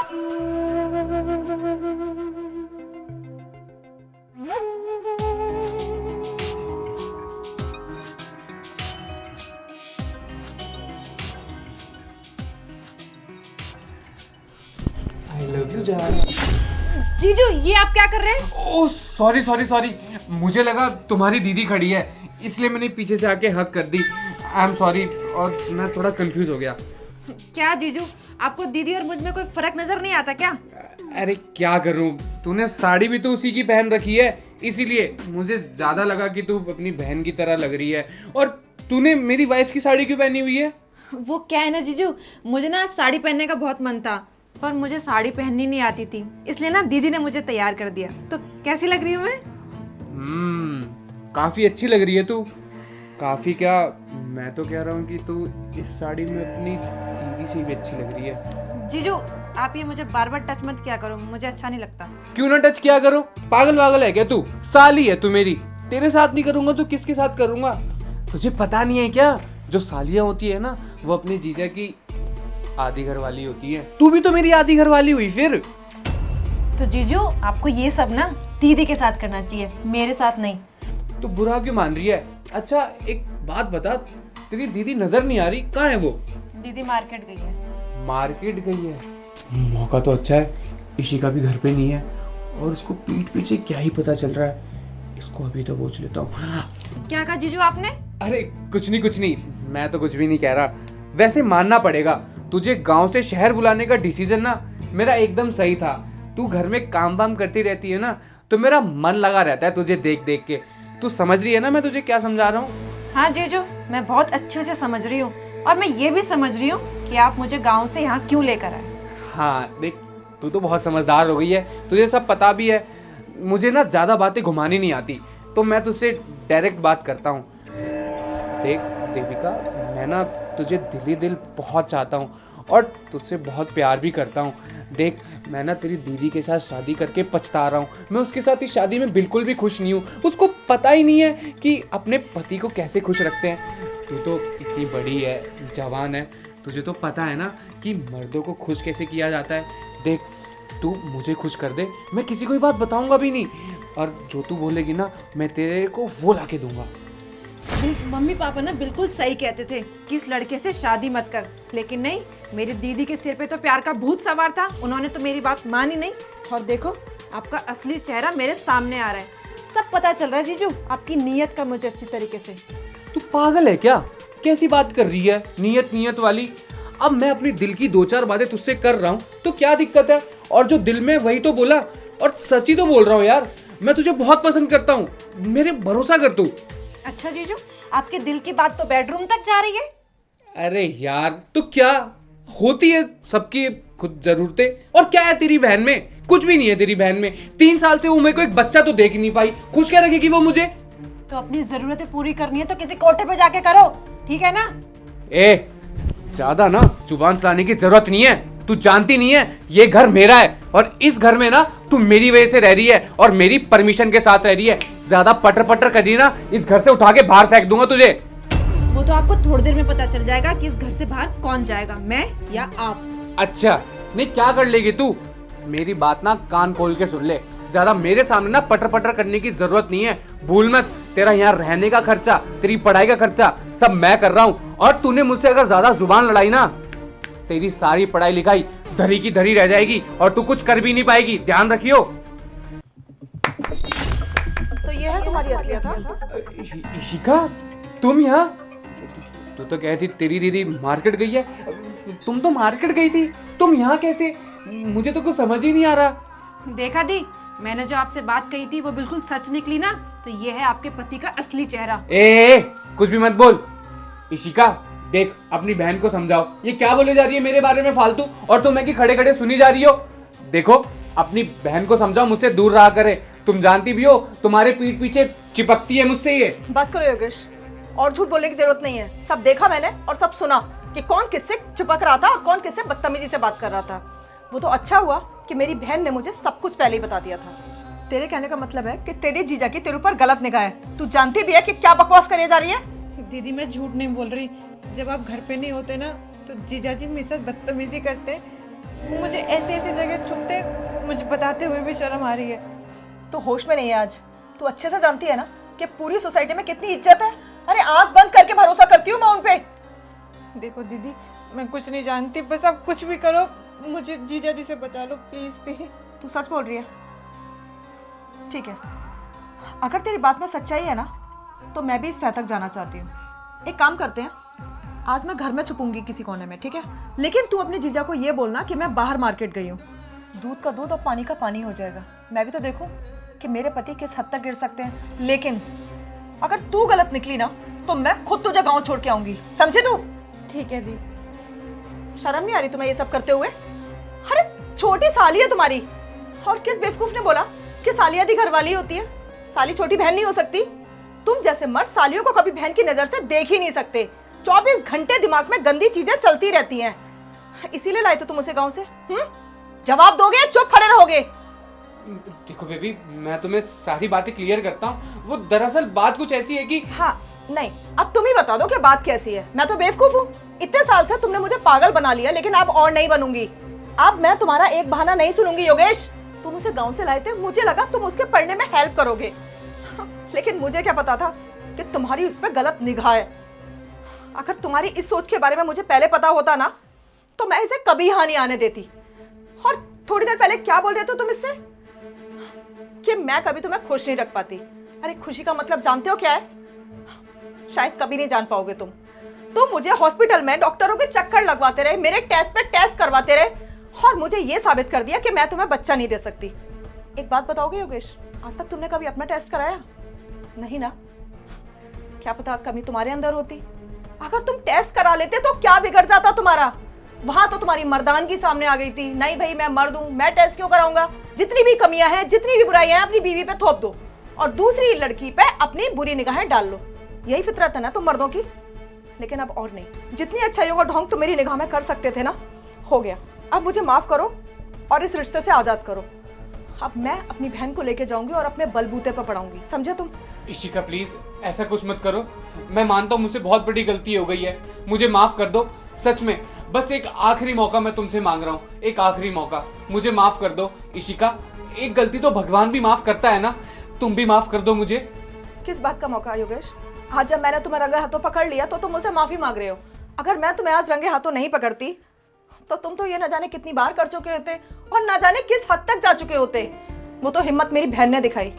I love you जान। जीजू ये आप क्या कर रहे हैं? ओह सॉरी सॉरी सॉरी, मुझे लगा तुम्हारी दीदी खड़ी है इसलिए मैंने पीछे से आके हक कर दी। आई एम सॉरी, और मैं थोड़ा कंफ्यूज हो गया। क्या जीजू, आपको दीदी और मुझ में कोई फर्क नजर नहीं आता क्या? अरे क्या करूं, तूने साड़ी भी तो उसी की पहन रखी है, इसीलिए मुझे ज्यादा लगा कि तू अपनी बहन की तरह लग रही है। और तूने मेरी वाइफ की साड़ी क्यों पहनी हुई है? वो क्या है ना जीजू, मुझे ना साड़ी पहनने का बहुत मन था, पर मुझे साड़ी पहननी नहीं आती थी, इसलिए ना दीदी ने मुझे तैयार कर दिया। तो कैसी लग रही हूँ मैं? काफी अच्छी लग रही है तू। काफी क्या, मैं तो कह रहा हूँ कि तू इस साड़ी में अपनी दीदी से भी अच्छी लग रही है। जीजू आप ये मुझे बार बार टच मत किया करो, मुझे अच्छा नहीं लगता। क्यों ना टच किया करो, पागल वागल है क्या तू? साली है तू मेरी, तेरे साथ नहीं करूंगा तो किसके साथ करूंगा? तुझे पता नहीं है क्या, जो सालियां होती है ना वो अपने जीजा की आधी घर वाली होती है। तू भी तो मेरी आधी घर वाली हुई फिर। तो जीजू आपको ये सब ना दीदी के साथ करना चाहिए, मेरे साथ नहीं। तो बुरा क्यों मान रही है? अच्छा एक बात बता, तेरी दीदी नजर नहीं आ रही, कहाँ है वो? दीदी मार्केट गई है। मार्केट गई है? मौका तो अच्छा है, इशिका भी घर पे नहीं है और उसको पीठ पीछे क्या ही पता चल रहा है। इसको अभी तो पूछ लेता हूँ। क्या कहा जीजू आपने? अरे कुछ नहीं, मैं तो कुछ भी नहीं कह रहा। वैसे मानना पड़ेगा, तुझे गांव से शहर बुलाने का डिसीजन ना मेरा एकदम सही था। तू घर में काम वाम करती रहती है ना, तो मेरा मन लगा रहता है तुझे देख देख के। तू समझ रही है ना मैं तुझे क्या समझा रहा हूँ? हाँ जीजू, मैं बहुत अच्छे से समझ रही हूँ, और मैं ये भी समझ रही हूँ कि आप मुझे गांव से यहाँ क्यों लेकर आए। हाँ देख, तू तो बहुत समझदार हो गई है, तुझे सब पता भी है। मुझे ना ज़्यादा बातें घुमानी नहीं आती, तो मैं तुझसे डायरेक्ट बात करता हूँ। देख देविका, मैं ना तुझे दिल ही दिल बहुत चाहता हूँ और तुझसे बहुत प्यार भी करता हूँ। देख मैं ना तेरी दीदी के साथ शादी करके पछता रहा हूँ। मैं उसके साथ इस शादी में बिल्कुल भी खुश नहीं हूँ। उसको पता ही नहीं है कि अपने पति को कैसे खुश रखते हैं। तू तो इतनी बड़ी है, जवान है, तुझे तो पता है ना कि मर्दों को खुश कैसे किया जाता है। देख तू मुझे खुश कर दे, मैं किसी को ये बात बताऊंगा भी नहीं, और जो तू बोलेगी ना मैं तेरे को वो ला के दूंगा। मम्मी पापा ना बिल्कुल सही कहते थे कि इस लड़के से शादी मत कर, लेकिन नहीं, मेरी दीदी के सिर पे तो प्यार का भूत सवार था, उन्होंने तो मेरी बात मानी नहीं। और देखो आपका असली चेहरा मेरे सामने आ रहा है, सब पता चल रहा है जीजू आपकी नीयत का मुझे अच्छी तरीके से। तू पागल है क्या? कैसी बात कर रही है नीयत वाली? अब मैं अपनी दिल की दो चार बातें तुझसे कर रहा हूँ तो क्या दिक्कत है? और जो दिल में वही तो बोला, और सच ही तो बोल रहा हूँ यार। मैं तुझे बहुत पसंद करता हूँ, मेरे भरोसा कर तू। अच्छा जीजू, आपके दिल की बात तो बेडरूम तक जा रही है। अरे यार तो क्या होती है सबकी खुद जरूरतें, और क्या है तेरी बहन में? कुछ भी नहीं है तेरी बहन में। 3 साल से वो मेरे को एक बच्चा तो देख नहीं पाई, खुश क्या रखेगी वो मुझे? तो अपनी जरूरतें पूरी करनी है तो किसी कोठे पे जाके करो, ठीक है ना? ए ज्यादा ना जुबान चलाने की जरूरत नहीं है। तू जानती नहीं है ये घर मेरा है, और इस घर में ना तू मेरी वजह से रह रही है और मेरी परमिशन के साथ रह रही है। ज्यादा पटर पटर कर रही ना, इस घर से उठा के बाहर फेंक दूंगा तुझे। वो तो आपको थोड़ी देर में पता चल जाएगा कि इस घर से बाहर कौन जाएगा, मैं या आप। अच्छा नहीं, क्या कर लेगी तू? मेरी बात ना कान खोल के सुन ले, ज्यादा मेरे सामने ना पटर पटर करने की जरूरत नहीं है। भूल मत, तेरा यहाँ रहने का खर्चा, तेरी पढ़ाई का खर्चा सब मैं कर रहा हूँ, और तूने मुझसे अगर ज्यादा जुबान लड़ाई ना, तेरी सारी पढ़ाई लिखाई धरी की धरी रह जाएगी और तू कुछ कर भी नहीं पाएगी, ध्यान रखियो। तो ये है तुम्हारी असलियत? हाँ? इशिका तुम यहाँ? तू तो कहती तेरी दीदी मार्केट गई है, तुम तो मार्केट गई थी, तुम यहाँ कैसे? मुझे तो कुछ समझ ही नहीं आ रहा। देखा दी, मैंने जो आपसे बात कही थी वो बिल्कुल सच निकली ना। तो ये है आपके पति का असली चेहरा। ए कुछ भी मत बोल। इशिका देख, अपनी बहन को समझाओ, ये क्या बोले जा रही है मेरे बारे में फालतू, और तुम मैं कि खड़े खड़े सुनी जा रही हो। देखो अपनी बहन को समझाओ, मुझसे दूर रहा करे। तुम जानती भी हो तुम्हारे पीठ पीछे चिपकती है मुझसे ये। बस करो योगेश, और झूठ बोलने की जरूरत नहीं है। सब देखा मैंने और सब सुना कि कौन किससे चिपक रहा था और कौन किससे बदतमीजी से बात कर रहा था। वो तो अच्छा हुआ कि मेरी बहन ने मुझे सब कुछ पहले ही बता दिया था। तेरे कहने का मतलब है कि तेरे जीजा की तेरे ऊपर गलत निगाह है। तू जानती भी है कि क्या बकवास करे जा रही है। दीदी मैं झूठ नहीं बोल रही, जब आप घर पे नहीं होते ना तो जीजा जी मेरे साथ बदतमीजी करते, मुझे ऐसे ऐसे जगह छुपते मुझे बताते हुए भी शर्म आ रही है। तू होश में नहीं है आज। तू अच्छे से जानती है ना कि पूरी सोसाइटी में कितनी इज्जत है। अरे आंख बंद करके भरोसा करती हूँ मैं उन पे। देखो दीदी, मैं कुछ नहीं जानती, बस आप कुछ भी करो, मुझे जीजा जी से बचा लो प्लीज दी। तू सच बोल रही है? ठीक है, अगर तेरी बात में सच्चाई है ना तो मैं भी इस तह तक जाना चाहती हूँ। एक काम करते हैं, आज मैं घर में छुपूंगी किसी कोने में, ठीक है? लेकिन तू अपने जीजा को ये बोलना कि मैं बाहर मार्केट गई हूँ। दूध का दूध और पानी का पानी हो जाएगा। मैं भी तो देखूं कि मेरे पति किस हद तक गिर सकते हैं। लेकिन अगर तू गलत निकली ना तो मैं खुद तुझे गांव छोड़ के आऊंगी, समझे तू? ठीक है दी। शर्म नहीं आ रही तुम्हें ये सब करते हुए? अरे छोटी साली है तुम्हारी, और किस बेवकूफ ने बोला कि साली आधी घरवाली होती है? साली छोटी बहन नहीं हो सकती। तुम जैसे मर्द सालियों को कभी बहन की नजर से देख ही नहीं सकते। 24 घंटे दिमाग में गंदी चीजें चलती रहती हैं। इसीलिए लाए तो तुम उसे गांव से। जवाब दोगे या चुप खड़े रहोगे? देखो बेबी, मैं तुम्हें सारी बातें क्लियर करता हूँ। वो दरअसल बात कुछ ऐसी है कि हाँ, नहीं, अब तुम ही बता दो कि बात कैसी है। मैं तो बेवकूफ हूँ। इतने साल से तुमने मुझे पागल बना लिया, लेकिन अब और नहीं बनूंगी। अब मैं तुम्हारा एक बहाना नहीं सुनूंगी योगेश। तुम उसे गांव से लाए थे, मुझे लगा तुम उसके पढ़ने में हेल्प करोगे, लेकिन मुझे क्या पता था कि तुम्हारी उस पर गलत निगाह है। अगर तुम्हारी इस सोच के बारे में मुझे पहले पता होता ना तो मैं इसे कभी यहाँ नहीं आने देती। और थोड़ी देर पहले क्या बोल रहे थे तुम इससे? कि मैं कभी तुम्हें खुश नहीं रख पाती। अरे खुशी का मतलब जानते हो क्या है? शायद कभी नहीं जान पाओगे तुम मुझे हॉस्पिटल में डॉक्टरों के चक्कर लगवाते रहे, मेरे टेस्ट पे टेस्ट करवाते रहे, और मुझे ये साबित कर दिया कि मैं तुम्हें बच्चा नहीं दे सकती। एक बात बताओगे योगेश, आज तक तुमने कभी अपना टेस्ट कराया? नहीं ना? क्या पता कमी तुम्हारे अंदर होती। अगर तुम टेस्ट करा लेते तो क्या बिगड़ जाता तुम्हारा? वहां तो तुम्हारी मर्दानगी सामने आ गई थी। नहीं भाई, मैं मर्द हूं, मैं टेस्ट क्यों कराऊंगा? जितनी भी कमियां हैं, जितनी भी बुराइयां हैं, अपनी बीवी पे थोप दो और दूसरी लड़की पे अपनी बुरी निगाहें डाल लो। यही फितरत है ना तुम मर्दों की। लेकिन अब और नहीं। जितनी अच्छाइयों का ढोंग तुम मेरी निगाह में कर सकते थे ना, हो गया। अब मुझे माफ करो और इस रिश्ते से आजाद करो। अब मैं अपनी बहन को लेके जाऊंगी और अपने बलबूते पर पढ़ाऊंगी, समझे तुम? इशिका प्लीज ऐसा कुछ मत करो। मैं मानता हूँ मुझसे बहुत बड़ी गलती हो गई है, मुझे माफ कर दो। सच में बस एक आखिरी मौका मैं तुमसे मांग रहा हूँ, एक आखिरी मौका। मुझे माफ कर दो इशिका। एक गलती तो भगवान भी माफ करता है ना, तुम भी माफ कर दो मुझे। किस बात का मौका योगेश? आज जब मैंने तुम्हें रंगे हाथों पकड़ लिया तो तुम मुझसे माफी मांग रहे हो। अगर मैं तुम्हें आज रंगे हाथों नहीं पकड़ती तो तुम तो ये न जाने कितनी बार कर चुके होते और न जाने किस हद तक जा चुके होते। वो तो हिम्मत मेरी बहन ने दिखाई।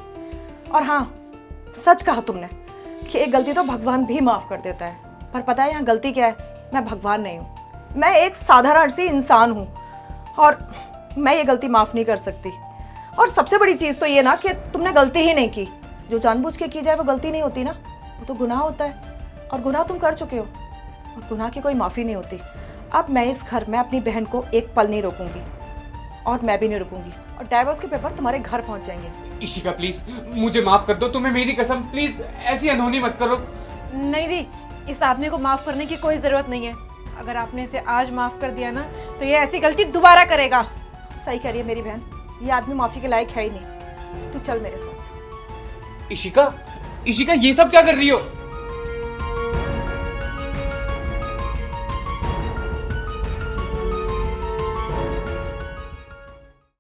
और हाँ, सच कहा तुमने कि एक गलती तो भगवान भी माफ कर देता है। पर पता है यहाँ गलती क्या है? मैं भगवान नहीं हूँ, मैं एक साधारण सी इंसान हूँ और मैं ये गलती माफ नहीं कर सकती। और सबसे बड़ी चीज़ तो ये ना कि तुमने गलती ही नहीं की। जो जानबूझ के की जाए वो गलती नहीं होती ना, वो तो गुनाह होता है। और गुनाह तुम कर चुके हो और गुनाह की कोई माफ़ी नहीं होती। अब मैं इस घर में अपनी बहन को एक पल नहीं रोकूंगी और मैं भी नहीं रुकूंगी, और डाइवोर्स के पेपर तुम्हारे घर पहुंच जाएंगे। इशिका प्लीज मुझे माफ कर दो, तुम्हें मेरी कसम, प्लीज ऐसी अनहोनी मत करो। नहीं दी, इस आदमी को माफ करने की कोई जरूरत नहीं है। अगर आपने इसे आज माफ कर दिया ना तो ये ऐसी गलती दोबारा करेगा। सही कह रही है मेरी बहन, ये आदमी माफी के लायक है ही नहीं। तू चल मेरे साथ। इशिका, इशिका ये सब क्या कर रही हो?